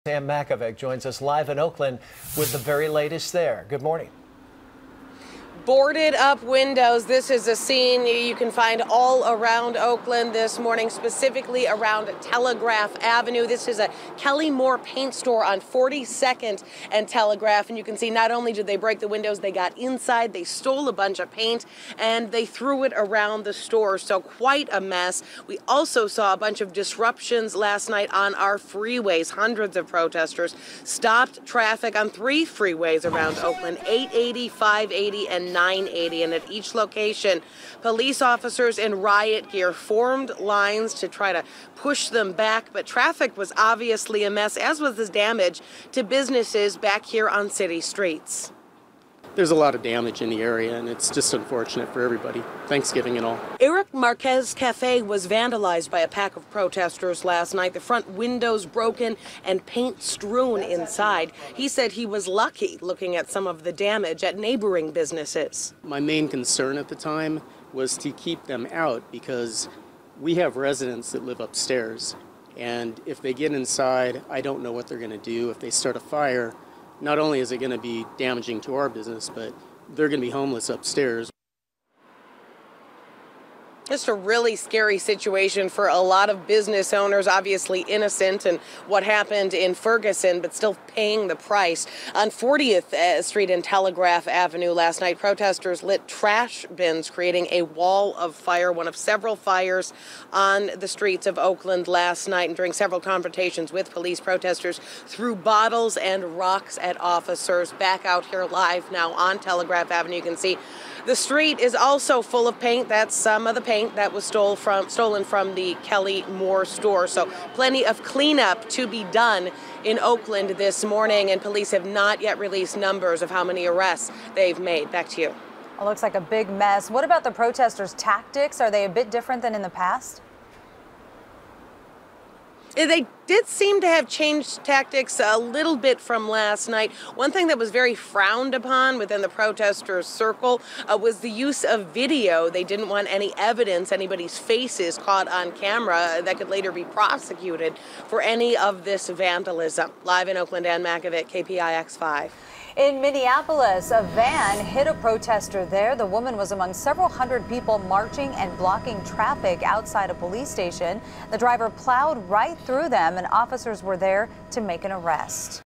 Makovec joins us live in Oakland with the very latest there. Good morning. Boarded up windows. This is a scene you can find all around Oakland this morning, specifically around Telegraph Avenue. This is a Kelly Moore paint store on 42nd and Telegraph. And you can see not only did they break the windows, they got inside, they stole a bunch of paint, and they threw it around the store. So quite a mess. We also saw a bunch of disruptions last night on our freeways. Hundreds of protesters stopped traffic on 3 freeways around Oakland, 880, 580, and 980, and at each location, police officers in riot gear formed lines to try to push them back, but traffic was obviously a mess, as was the damage to businesses back here on city streets. There's a lot of damage in the area, and it's just unfortunate for everybody. Thanksgiving and all. Eric Marquez Cafe was vandalized by a pack of protesters last night. The front windows broken and paint strewn inside. He said he was lucky looking at some of the damage at neighboring businesses. My main concern at the time was to keep them out because we have residents that live upstairs, and if they get inside, I don't know what they're going to do. If they start a fire, not only is it going to be damaging to our business, but they're going to be homeless upstairs. Just a really scary situation for a lot of business owners, obviously innocent in what happened in Ferguson, but still paying the price. On 40th Street and Telegraph Avenue last night, protesters lit trash bins, creating a wall of fire, one of several fires on the streets of Oakland last night. And during several confrontations with police, protesters threw bottles and rocks at officers. Back out here live now on Telegraph Avenue, you can see the street is also full of paint. That's some of the paint that was stolen from the Kelly Moore store. So plenty of cleanup to be done in Oakland this morning, and police have not yet released numbers of how many arrests they've made. Back to you. It looks like a big mess. What about the protesters' tactics? Are they a bit different than in the past? They did seem to have changed tactics a little bit from last night. One thing that was very frowned upon within the protesters' circle was the use of video. They didn't want any evidence, anybody's faces caught on camera that could later be prosecuted for any of this vandalism. Live in Oakland, and Makovec, KPIX 5. In Minneapolis, a van hit a protester there. The woman was among several hundred people marching and blocking traffic outside a police station. The driver plowed right through them, and officers were there to make an arrest.